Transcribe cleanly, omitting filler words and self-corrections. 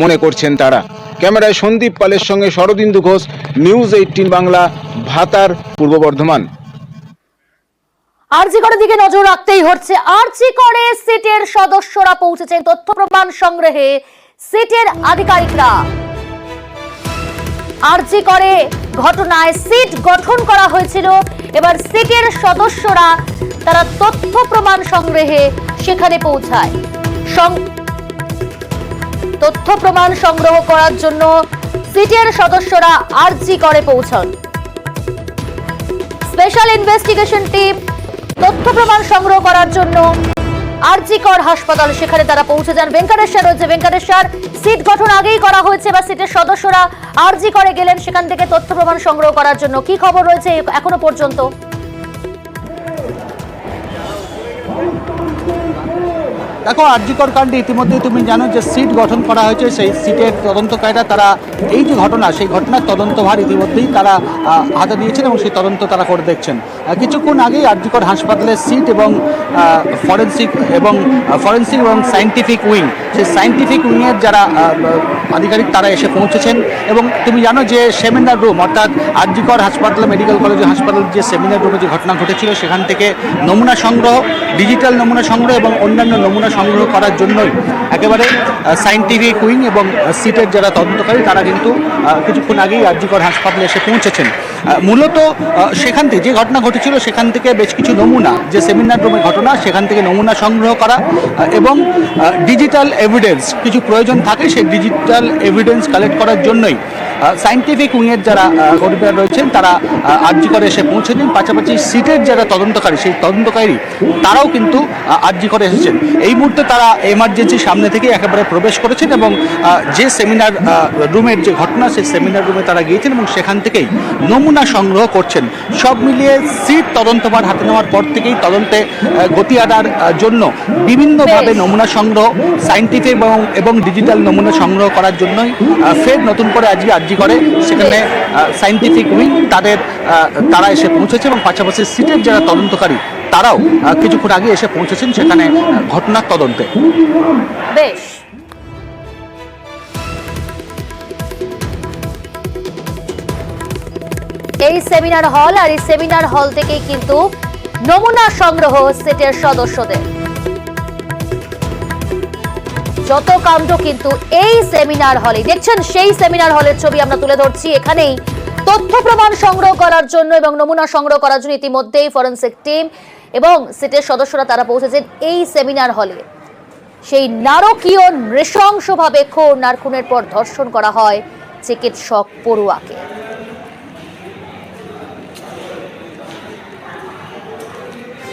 মনে করছেন তারা। ক্যামেরায় সন্দীপ পালের সঙ্গে শরদিন্দু ঘোষ, নিউজ 18 বাংলা, ভাতার, পূর্ব বর্ধমান। আরজি করের দিকে নজর রাখতেই হচ্ছে। আরজি করে সিটের সদস্যরা পৌঁছেছেন তথ্য প্রমাণ সংগ্রহে। সিটের আধিকারিকরা আরজি করে ঘটনায় সিট গঠন করা হয়েছিল, এবার সিটের সদস্যরা তারা তথ্য প্রমাণ সংগ্রহে সেখানে পৌঁছায়। তথ্য প্রমাণ সংগ্রহ করার জন্য সিটের সদস্যরা আরজি করে পৌঁছান। স্পেশাল ইনভেস্টিগেশন টিম তথ্য প্রমাণ সংগ্রহ করার জন্য আরজি কর হাসপাতাল সেখানে তারা পৌঁছে যান। ভেঙ্কটেশ্বর রয়েছে। ভেঙ্কটেশ্বর, সিট গঠন আগেই করা হয়েছে বা সিটের সদস্যরা আরজি করে গেলেন সেখান থেকে তথ্য প্রমাণ সংগ্রহ করার জন্য, কি খবর রয়েছে এখনো পর্যন্ত? দেখো, আরজিকর কাণ্ডে ইতিমধ্যে তুমি জানো যে সিট গঠন করা হয়েছে। সেই সিটের তদন্তকারীরা তারা এই যে ঘটনা, সেই ঘটনার তদন্তভার ইতিমধ্যেই তারা হাতে দিয়েছেন এবং সেই তদন্ত তারা করে দেখছেন। কিছুক্ষণ আগেই আরজিকর হাসপাতালের সিট এবং ফরেন্সিক এবং সায়েন্টিফিক উইং, সেই সায়েন্টিফিক উইংয়ের যারা আধিকারিক তারা এসে পৌঁছেছেন। এবং তুমি জানো যে সেমিনার রুম, অর্থাৎ আরজিকর হাসপাতাল, মেডিকেল কলেজ হাসপাতাল যে সেমিনার রুমে যে ঘটনা ঘটেছিল সেখান থেকে নমুনা সংগ্রহ, ডিজিটাল নমুনা সংগ্রহ এবং অন্যান্য নমুনা সংগ্রহ করার জন্যই একেবারে সায়েন্টিফিক উইং এবং সিটের যারা তদন্তকারী তারা কিন্তু কিছুক্ষণ আগেই আরজিকর হাসপাতালে এসে পৌঁছেছেন। মূলত সেখান থেকে যে ঘটনা ঘটেছিল সেখান থেকে বেশ কিছু নমুনা, যে সেমিনার রুমের ঘটনা সেখান থেকে নমুনা সংগ্রহ করা এবং ডিজিটাল এভিডেন্স কিছু প্রয়োজন থাকে, সেই ডিজিটাল এভিডেন্স কালেক্ট করার জন্যই সায়েন্টিফিক উইংয়ের যারা কর্মীরা রয়েছেন তারা আরজিকরে এসে পৌঁছেছেন। পাশাপাশি সিটের যারা তদন্তকারী, সেই তদন্তকারী তারাও কিন্তু আরজিকরে এসেছেন। এই মুহূর্তে তারা এমার্জেন্সি সামনে থেকে একেবারে প্রবেশ করেছেন এবং যে সেমিনার রুমের যে ঘটনা, সেই সেমিনার রুমে তারা গিয়েছেন এবং সেখান থেকেই নমুনা সংগ্রহ করছেন। সব মিলিয়ে সিট তদন্তভার হাতে নেওয়ার পর থেকেই তদন্তে গতি আনার জন্য বিভিন্নভাবে নমুনা সংগ্রহ, সায়েন্টিফিক এবং ডিজিটাল নমুনা সংগ্রহ করার জন্যই ফের নতুন করে আজকে আরজিকরে সেখানে সায়েন্টিফিক উইং তারা এসে পৌঁছেছে এবং পাশাপাশি সিটের যারা তদন্তকারী তারাও কিছুক্ষণ আগে এসে পৌঁছেছেন সেখানে ঘটনার তদন্তে। বেশ, এই সেমিনার হল, আর এই সেমিনার হল থেকেই কিন্তু নমুনা সংগ্রহ সিটের সদস্যদের। যত কাণ্ড কিন্তু এই সেমিনার হলে দেখছেন, সেই সেমিনার হলের ছবি আমরা তুলে ধরছি। এখানেই তথ্য প্রমাণ সংগ্রহ করার জন্য এবং নমুনা সংগ্রহ করার জন্য ইতিমধ্যেই ফরেনসিক টিম এবং সিটের সদস্যরা তারা পৌঁছেছেন এই সেমিনার হলে। সেই নারকীয় নৃশংসভাবে খুন আর খুনের পর ধর্ষণ করা হয় চিকিৎসক পড়ুয়াকে।